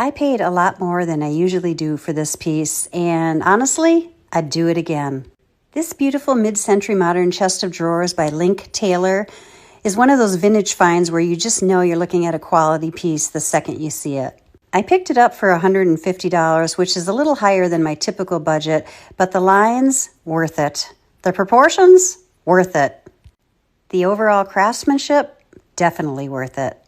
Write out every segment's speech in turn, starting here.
I paid a lot more than I usually do for this piece, and honestly, I'd do it again. This beautiful mid-century modern chest of drawers by Link Taylor is one of those vintage finds where you just know you're looking at a quality piece the second you see it. I picked it up for $150, which is a little higher than my typical budget, but the lines, worth it. The proportions, worth it. The overall craftsmanship, definitely worth it.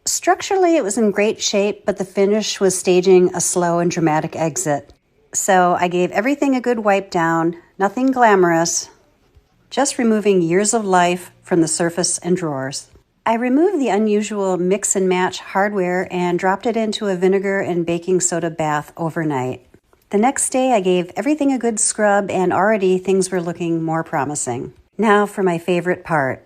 Structurally, it was in great shape, but the finish was staging a slow and dramatic exit. So I gave everything a good wipe down, nothing glamorous, just removing years of life from the surface and drawers. I removed the unusual mix and match hardware and dropped it into a vinegar and baking soda bath overnight. The next day, I gave everything a good scrub, and already things were looking more promising. Now for my favorite part.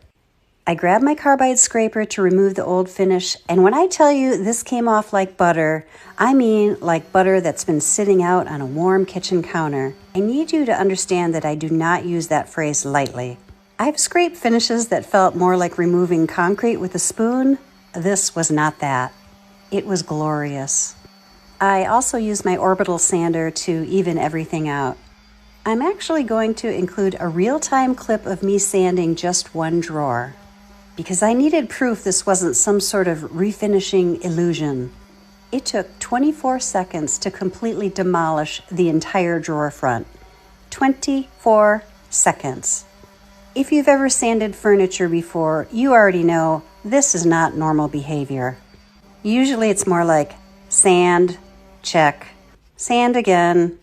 I grabbed my carbide scraper to remove the old finish, and when I tell you this came off like butter, I mean like butter that's been sitting out on a warm kitchen counter. I need you to understand that I do not use that phrase lightly. I've scraped finishes that felt more like removing concrete with a spoon. This was not that. It was glorious. I also used my orbital sander to even everything out. I'm actually going to include a real-time clip of me sanding just one drawer, because I needed proof this wasn't some sort of refinishing illusion. It took 24 seconds to completely demolish the entire drawer front. 24 seconds. If you've ever sanded furniture before, you already know this is not normal behavior. Usually it's more like sand, check, sand again,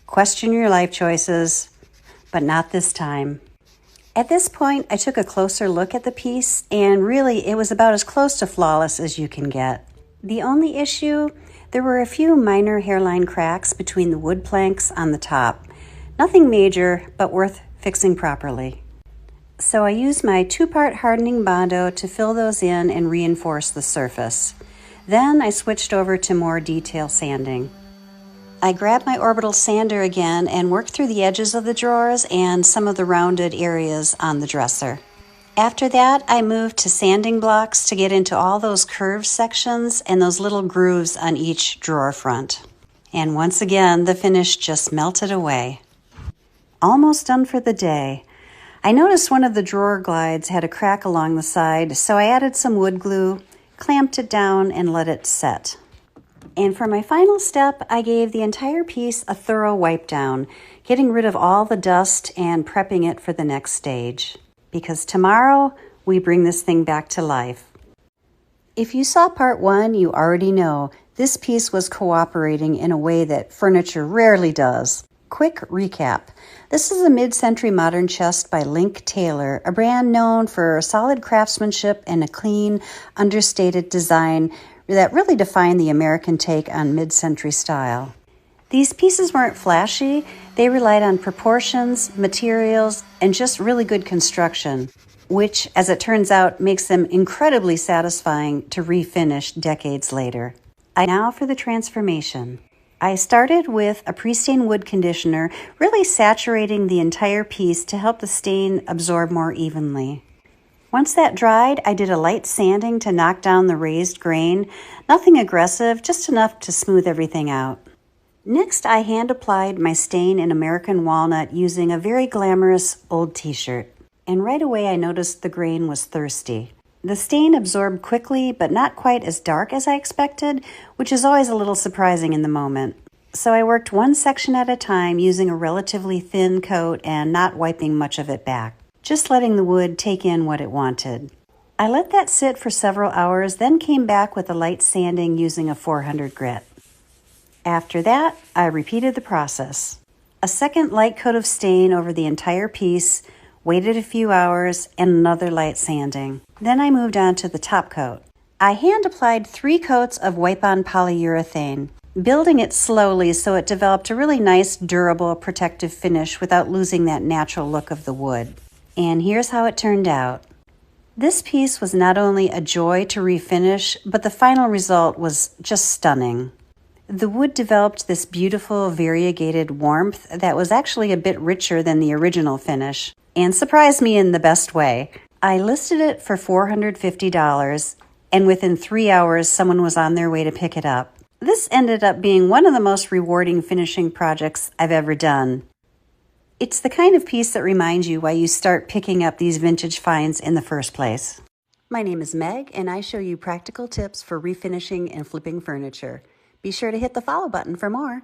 question your life choices, but not this time. At this point, I took a closer look at the piece, and really it was about as close to flawless as you can get. The only issue, there were a few minor hairline cracks between the wood planks on the top. Nothing major, but worth fixing properly. So I used my 2-part hardening Bondo to fill those in and reinforce the surface. Then I switched over to more detail sanding. I grabbed my orbital sander again and worked through the edges of the drawers and some of the rounded areas on the dresser. After that, I moved to sanding blocks to get into all those curved sections and those little grooves on each drawer front. And once again, the finish just melted away. Almost done for the day. I noticed one of the drawer glides had a crack along the side, so I added some wood glue, clamped it down, and let it set. And for my final step, I gave the entire piece a thorough wipe down, getting rid of all the dust and prepping it for the next stage. Because tomorrow, we bring this thing back to life. If you saw part 1, you already know this piece was cooperating in a way that furniture rarely does. Quick recap. This is a mid-century modern chest by Link Taylor, a brand known for solid craftsmanship and a clean, understated design that really defined the American take on mid-century style. These pieces weren't flashy. They relied on proportions, materials, and just really good construction, which, as it turns out, makes them incredibly satisfying to refinish decades later. Now for the transformation. I started with a pre-stain wood conditioner, really saturating the entire piece to help the stain absorb more evenly. Once that dried, I did a light sanding to knock down the raised grain. Nothing aggressive, just enough to smooth everything out. Next, I hand applied my stain in American Walnut using a very glamorous old t-shirt. And right away I noticed the grain was thirsty. The stain absorbed quickly, but not quite as dark as I expected, which is always a little surprising in the moment. So I worked one section at a time using a relatively thin coat and not wiping much of it back, just letting the wood take in what it wanted. I let that sit for several hours, then came back with a light sanding using a 400 grit. After that, I repeated the process. A second light coat of stain over the entire piece, waited a few hours, and another light sanding. Then I moved on to the top coat. I hand applied 3 coats of wipe-on polyurethane, building it slowly so it developed a really nice, durable, protective finish without losing that natural look of the wood. And here's how it turned out. This piece was not only a joy to refinish, but the final result was just stunning. The wood developed this beautiful variegated warmth that was actually a bit richer than the original finish, and surprised me in the best way. I listed it for $450, and within 3 hours, someone was on their way to pick it up. This ended up being one of the most rewarding finishing projects I've ever done. It's the kind of piece that reminds you why you start picking up these vintage finds in the first place. My name is Meg, and I show you practical tips for refinishing and flipping furniture. Be sure to hit the follow button for more.